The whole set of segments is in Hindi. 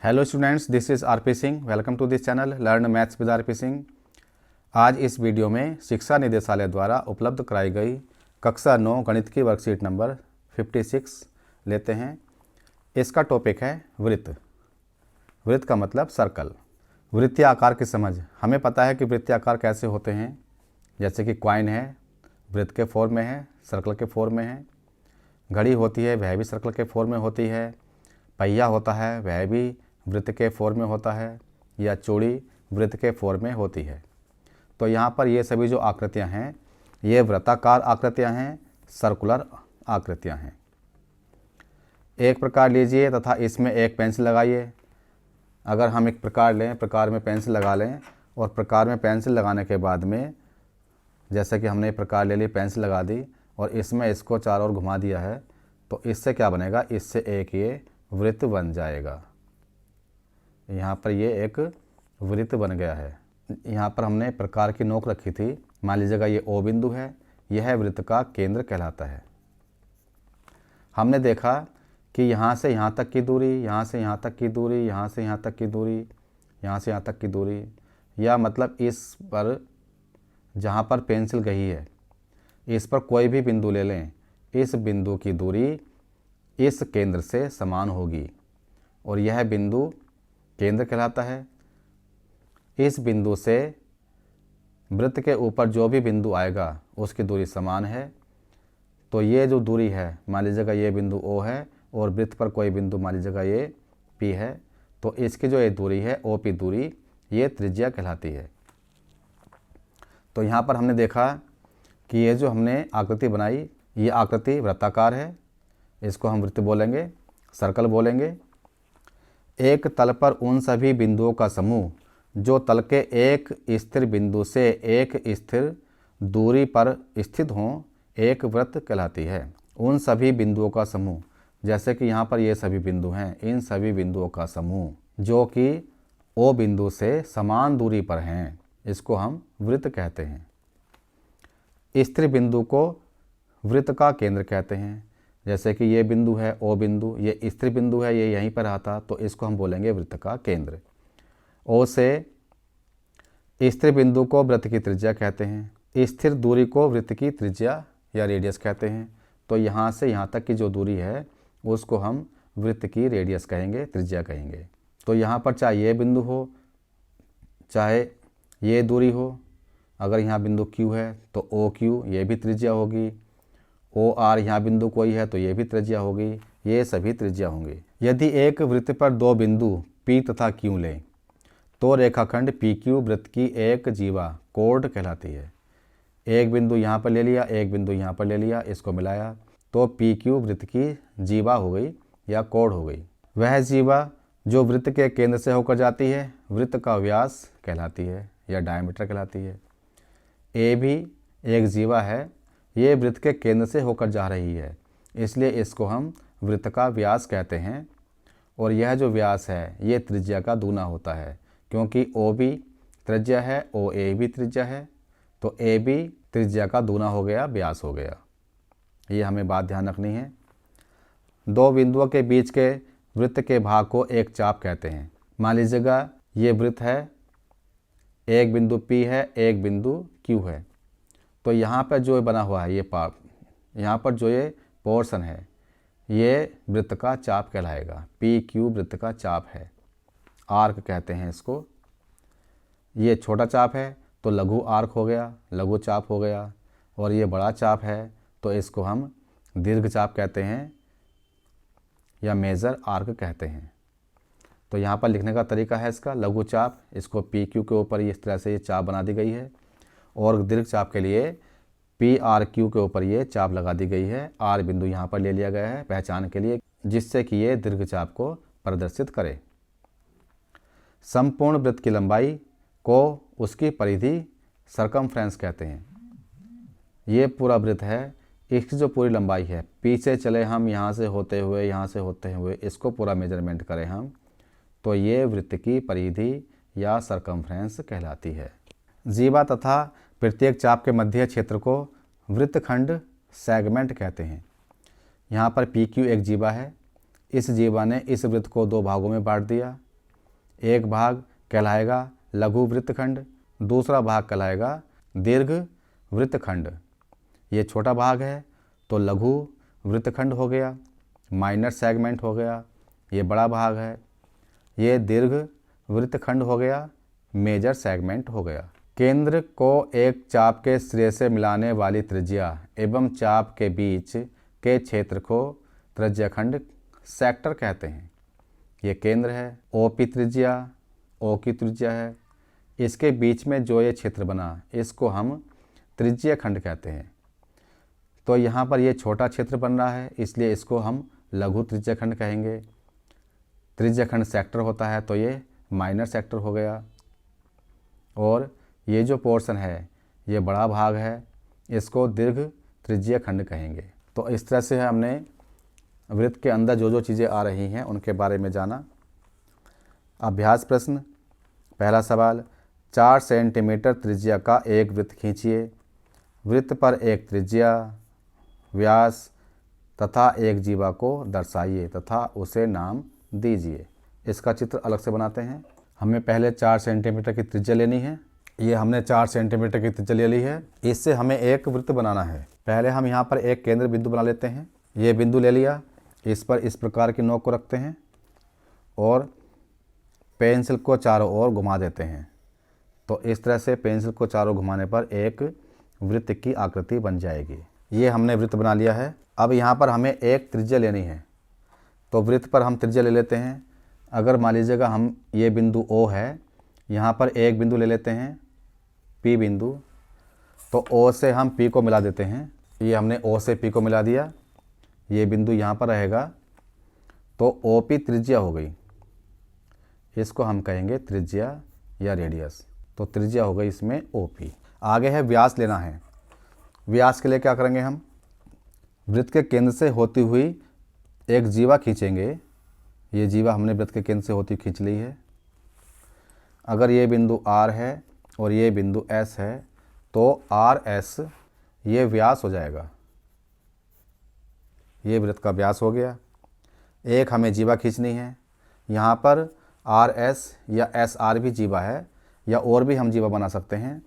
Hello students, this is R P Singh. Welcome to this channel learn maths with R P Singh. आज इस वीडियो में शिक्षा निदेशालय द्वारा उपलब्ध कराई गई कक्षा 9 गणित की वर्कशीट नंबर 56 लेते हैं। इसका टॉपिक है वृत्त। वृत्त का मतलब सर्कल। वृत्तीय आकार की समझ। हमें पता है कि वृत्तीय आकार कैसे होते हैं, जैसे कि कॉइन है, वृत्त के फॉर्म में है, सर्कल के फॉर्म में है। घड़ी होती है, वह भी सर्कल के फॉर्म में होती है। पहिया होता है, वह भी वृत्त के फॉर्म में होता है, या चूड़ी वृत्त के फॉर्म में होती है। तो यहाँ पर ये सभी जो आकृतियाँ हैं, ये वृत्ताकार आकृतियाँ हैं, सर्कुलर आकृतियाँ हैं। एक प्रकार लीजिए तथा इसमें एक पेंसिल लगाइए। अगर हम एक प्रकार लें, प्रकार में पेंसिल लगा लें, और प्रकार में पेंसिल लगाने के बाद में जैसे कि हमने प्रकार ले ली, पेंसिल लगा दी और इसमें इसको चारों ओर घुमा दिया है, तो इससे क्या बनेगा? इससे एक ये वृत्त बन जाएगा। यहाँ पर ये एक वृत्त बन गया है। यहाँ पर हमने प्रकार की नोक रखी थी, मान लीजिएगा ये O बिंदु है, यह वृत्त का केंद्र कहलाता है। हमने देखा कि यहाँ से यहाँ तक की दूरी, यहाँ से यहाँ तक की दूरी, यहाँ से यहाँ तक की दूरी, यहाँ से यहाँ तक की दूरी, या मतलब इस पर जहाँ पर पेंसिल गई है, इस पर कोई भी बिंदु ले लें, इस बिंदु की दूरी इस केंद्र से समान होगी और यह बिंदु केंद्र कहलाता है। इस बिंदु से वृत्त के ऊपर जो भी बिंदु आएगा उसकी दूरी समान है। तो ये जो दूरी है, मान लीजिएगा ये बिंदु O है और वृत्त पर कोई बिंदु मान लीजिएगा ये P है, तो इसकी जो ये दूरी है OP दूरी, ये त्रिज्या कहलाती है। तो यहाँ पर हमने देखा कि ये जो हमने आकृति बनाई, ये आकृति वृत्ताकार है, इसको हम वृत्त बोलेंगे, सर्कल बोलेंगे। एक तल पर उन सभी बिंदुओं का समूह जो तल के एक स्थिर बिंदु से एक स्थिर दूरी पर स्थित हों, एक वृत्त कहलाती है। उन सभी बिंदुओं का समूह, जैसे कि यहाँ पर ये सभी बिंदु हैं, इन सभी बिंदुओं का समूह जो कि O बिंदु से समान दूरी पर हैं, इसको हम वृत्त कहते हैं। स्थिर बिंदु को वृत्त का केंद्र कहते हैं। जैसे कि ये बिंदु है O बिंदु, ये स्थिर बिंदु है, ये यहीं पर आता, तो इसको हम बोलेंगे वृत्त का केंद्र। O से स्थिर बिंदु को वृत्त की त्रिज्या कहते हैं। स्थिर दूरी को वृत्त की त्रिज्या या रेडियस कहते हैं। तो यहाँ से यहाँ तक की जो दूरी है उसको हम वृत्त की रेडियस कहेंगे, त्रिज्या कहेंगे। तो यहाँ पर चाहे ये बिंदु हो, चाहे ये दूरी हो, अगर यहाँ बिंदु Q है तो OQ ये भी त्रिज्या होगी, OR यहाँ बिंदु कोई है तो ये भी त्रिज्या होगी, ये सभी त्रिज्या होंगी। यदि एक वृत्त पर दो बिंदु P तथा Q लें तो रेखाखंड PQ वृत्त की एक जीवा कोण कहलाती है। एक बिंदु यहाँ पर ले लिया, एक बिंदु यहाँ पर ले लिया, इसको मिलाया तो PQ वृत्त की जीवा हो गई या कोण हो गई। वह जीवा जो वृत्त के केंद्र से होकर जाती है वृत्त का व्यास कहलाती है या डायमीटर कहलाती है। A भी एक जीवा है, ये वृत्त के केंद्र से होकर जा रही है, इसलिए इसको हम वृत्त का व्यास कहते हैं। और यह जो व्यास है ये त्रिज्या का दूना होता है, क्योंकि OB त्रिज्या है, OA भी त्रिज्या है, तो AB त्रिज्या का दूना हो गया, व्यास हो गया। ये हमें बात ध्यान रखनी है। दो बिंदुओं के बीच के वृत्त के भाग को एक चाप कहते हैं। मान लीजिएगा ये वृत्त है, एक बिंदु P है, एक बिंदु Q है, तो यहाँ पर जो बना हुआ है ये पार्ट, यहाँ पर जो ये पोर्शन है ये वृत्त का चाप कहलाएगा। PQ वृत्त का चाप है, आर्क कहते हैं इसको। ये छोटा चाप है तो लघु आर्क हो गया, लघु चाप हो गया। और ये बड़ा चाप है तो इसको हम दीर्घ चाप कहते हैं या मेजर आर्क कहते हैं। तो यहाँ पर लिखने का तरीका है इसका, लघु चाप, इसको PQ के ऊपर इस तरह से ये चाप बना दी गई है, और दीर्घ चाप के लिए PRQ के ऊपर ये चाप लगा दी गई है। R बिंदु यहाँ पर ले लिया गया है पहचान के लिए, जिससे कि ये दीर्घ चाप को प्रदर्शित करे। संपूर्ण वृत्त की लंबाई को उसकी परिधि सर्कमफ्रेंस कहते हैं। ये पूरा वृत्त है, इसकी जो पूरी लंबाई है, पीछे चले हम यहाँ से होते हुए, यहाँ से होते हुए, इसको पूरा मेजरमेंट करें हम, तो ये वृत्त की परिधि या सर्कमफ्रेंस कहलाती है। जीवा तथा प्रत्येक चाप के मध्य क्षेत्र को वृत्तखंड सेगमेंट कहते हैं। यहाँ पर PQ एक जीवा है, इस जीवा ने इस वृत्त को दो भागों में बांट दिया, एक भाग कहलाएगा लघु वृत्तखंड, दूसरा भाग कहलाएगा दीर्घ वृत्तखंड। ये छोटा भाग है तो लघु वृत्तखंड हो गया, माइनर सेगमेंट हो गया। ये बड़ा भाग है, ये दीर्घ वृत्तखंड हो गया, मेजर सेगमेंट हो गया। केंद्र को एक चाप के सिरे से मिलाने वाली त्रिज्या एवं चाप के बीच के क्षेत्र को त्रिज्याखंड सेक्टर कहते हैं। ये केंद्र है, ओपी त्रिज्या, ओ की त्रिज्या है, इसके बीच में जो ये क्षेत्र बना इसको हम त्रिज्याखंड कहते हैं। तो यहाँ पर ये छोटा क्षेत्र बन रहा है इसलिए इसको हम लघु त्रिज्याखंड कहेंगे। त्रिज्याखंड सेक्टर होता है तो ये माइनर सेक्टर हो गया। और ये जो पोर्शन है ये बड़ा भाग है, इसको दीर्घ त्रिज्याखंड कहेंगे। तो इस तरह से हमने वृत्त के अंदर जो जो चीज़ें आ रही हैं उनके बारे में जाना। अभ्यास प्रश्न, पहला सवाल, 4 सेंटीमीटर त्रिज्या का एक वृत्त खींचिए। वृत्त पर एक त्रिज्या, व्यास तथा एक जीवा को दर्शाइए तथा उसे नाम दीजिए। इसका चित्र अलग से बनाते हैं। हमें पहले 4 सेंटीमीटर की त्रिज्या लेनी है। ये हमने 4 सेंटीमीटर की त्रिज्या ले ली है। इससे हमें एक वृत्त बनाना है। पहले हम यहाँ पर एक केंद्र बिंदु बना लेते हैं। ये बिंदु ले लिया, इस पर इस प्रकार की नोक को रखते हैं और पेंसिल को चारों ओर घुमा देते हैं। तो इस तरह से पेंसिल को चारों घुमाने पर एक वृत्त की आकृति बन जाएगी। ये हमने वृत्त बना लिया है। अब यहाँ पर हमें एक त्रिज्या लेनी है, तो वृत्त पर हम त्रिज्या ले लेते हैं। अगर मान लीजिएगा हम ये बिंदु O है, यहाँ पर एक बिंदु ले लेते हैं P बिंदु, तो O से हम P को मिला देते हैं। ये हमने O से P को मिला दिया, ये बिंदु यहाँ पर रहेगा तो OP त्रिज्या हो गई। इसको हम कहेंगे त्रिज्या या रेडियस। तो त्रिज्या हो गई इसमें OP। आगे है व्यास लेना है। व्यास के लिए क्या करेंगे, हम वृत्त के केंद्र से होती हुई एक जीवा खींचेंगे। ये जीवा हमने वृत्त के केंद्र से होती खींच ली है। अगर ये बिंदु R है और ये बिंदु S है तो RS ये व्यास हो जाएगा। ये वृत्त का व्यास हो गया। एक हमें जीवा खींचनी है। यहाँ पर RS या SR भी जीवा है या और भी हम जीवा बना सकते हैं।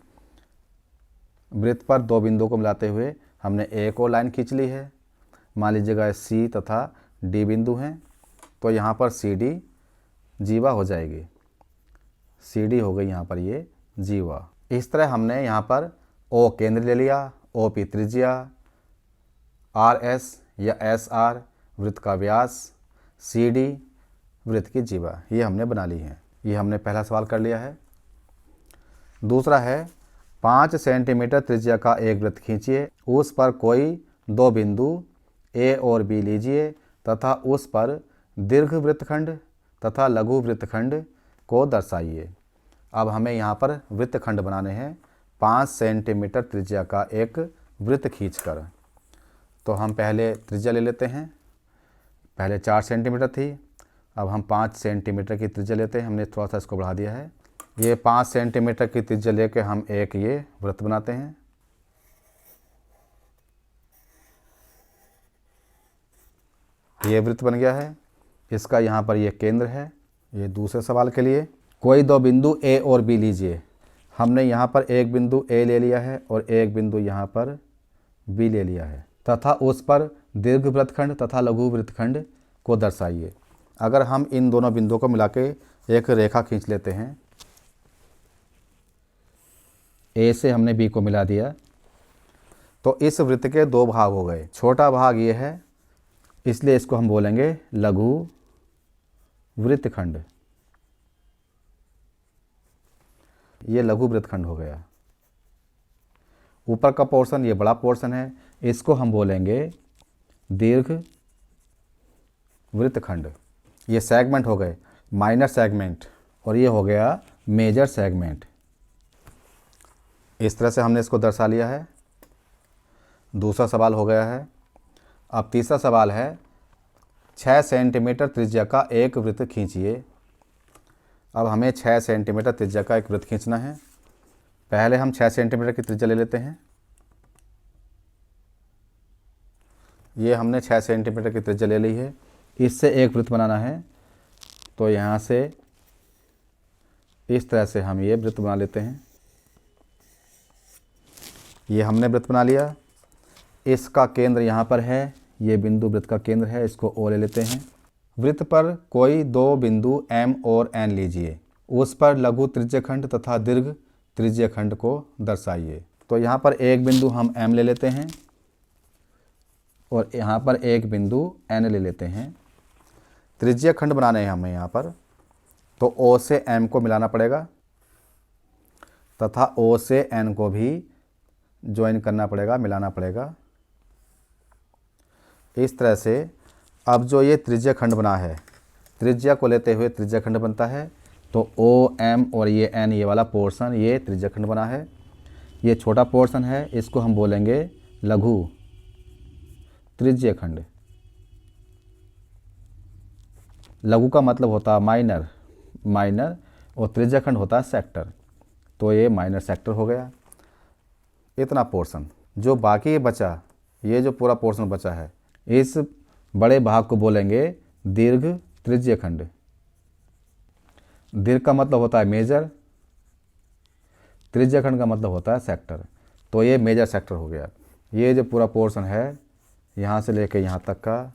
वृत्त पर दो बिंदुओं को मिलाते हुए हमने एक और लाइन खींच ली है। मान लीजिएगा C तथा D बिंदु हैं तो यहाँ पर CD जीवा हो जाएगी। CD हो गई यहाँ पर ये जीवा। इस तरह हमने यहाँ पर O केंद्र ले लिया, OP त्रिज्या, RS या SR वृत्त का व्यास, CD वृत्त की जीवा, ये हमने बना ली है। ये हमने पहला सवाल कर लिया है। दूसरा है 5 सेंटीमीटर त्रिज्या का एक वृत्त खींचिए। उस पर कोई दो बिंदु A और B लीजिए तथा उस पर दीर्घ वृत्तखंड तथा लघु वृत्तखंड को दर्शाइए। अब हमें यहाँ पर वृत्तखंड बनाने हैं 5 सेंटीमीटर त्रिज्या का एक वृत्त खींचकर। तो हम पहले त्रिज्या ले लेते हैं। पहले 4 सेंटीमीटर थी, अब हम 5 सेंटीमीटर की त्रिज्या लेते हैं। हमने थोड़ा सा इसको बढ़ा दिया है। ये 5 सेंटीमीटर की त्रिज्या लेके हम एक ये वृत्त बनाते हैं। ये वृत्त बन गया है। इसका यहाँ पर ये केंद्र है। ये दूसरे सवाल के लिए, कोई दो बिंदु A और B लीजिए। हमने यहाँ पर एक बिंदु A ले लिया है और एक बिंदु यहाँ पर B ले लिया है तथा उस पर दीर्घ वृत्तखंड तथा लघु वृत्तखंड को दर्शाइए। अगर हम इन दोनों बिंदुओं को मिला के एक रेखा खींच लेते हैं, A से हमने B को मिला दिया, तो इस वृत्त के दो भाग हो गए। छोटा भाग ये है इसलिए इसको हम बोलेंगे लघु वृत्तखंड। ये लघु वृत्तखंड हो गया। ऊपर का पोर्शन ये बड़ा पोर्शन है, इसको हम बोलेंगे दीर्घ वृत्तखंड। ये सेगमेंट हो गए माइनर सेगमेंट और ये हो गया मेजर सेगमेंट। इस तरह से हमने इसको दर्शा लिया है। दूसरा सवाल हो गया है। अब तीसरा सवाल है 6 सेंटीमीटर त्रिज्या का एक वृत्त खींचिए। अब हमें 6 सेंटीमीटर त्रिज्या का एक वृत्त खींचना है। पहले हम 6 सेंटीमीटर की त्रिज्या ले लेते हैं। ये हमने 6 सेंटीमीटर की त्रिज्या ले ली है। इससे एक वृत्त बनाना है तो यहाँ से इस तरह से हम ये वृत्त बना लेते हैं। ये हमने वृत्त बना लिया। इसका केंद्र यहाँ पर है, ये बिंदु वृत्त का केंद्र है, इसको O ले लेते हैं। वृत्त पर कोई दो बिंदु M और N लीजिए, उस पर लघु त्रिज्यखंड तथा दीर्घ त्रिज्यखंड को दर्शाइए। तो यहाँ पर एक बिंदु हम M ले लेते हैं और यहाँ पर एक बिंदु N ले लेते हैं। त्रिज्यखंड बनाने हैं हमें यहाँ पर, तो O से M को मिलाना पड़ेगा तथा O से N को भी ज्वाइन करना पड़ेगा, मिलाना पड़ेगा। इस तरह से अब जो ये त्रिज्यखंड बना है, त्रिज्या को लेते हुए त्रिज्यखंड बनता है। तो O M और ये N, ये वाला पोर्शन, ये त्रिज्यखंड बना है। ये छोटा पोर्शन है, इसको हम बोलेंगे लघु त्रिज्यखंड। लघु का मतलब होता है माइनर, माइनर, और त्रिज्यखंड होता है सेक्टर। तो ये माइनर सेक्टर हो गया। इतना पोर्शन जो बाकी बचा, ये जो पूरा पोर्शन बचा है, इस बड़े भाग को बोलेंगे दीर्घ त्रिज्यखंड। दीर्घ का मतलब होता है मेजर, त्रिज्यखंड का मतलब होता है सेक्टर। तो ये मेजर सेक्टर हो गया। ये जो पूरा पोर्शन है, यहाँ से लेके यहाँ तक का,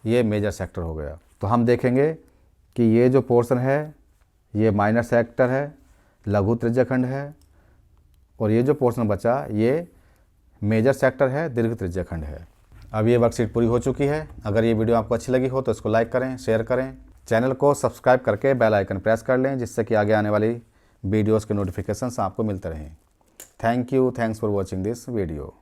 ये मेजर सेक्टर हो गया। तो हम देखेंगे कि ये जो पोर्शन है, ये माइनर सेक्टर है, लघु त्रिज्यखंड है, और ये जो पोर्शन बचा, ये मेजर सेक्टर है, दीर्घ त्रिज्यखंड है। अब ये वर्कशीट पूरी हो चुकी है। अगर ये वीडियो आपको अच्छी लगी हो तो इसको लाइक करें, शेयर करें, चैनल को सब्सक्राइब करके बेल आइकन प्रेस कर लें, जिससे कि आगे आने वाली वीडियोज़ के नोटिफिकेशंस आपको मिलते रहें। Thank you, thanks for watching this video.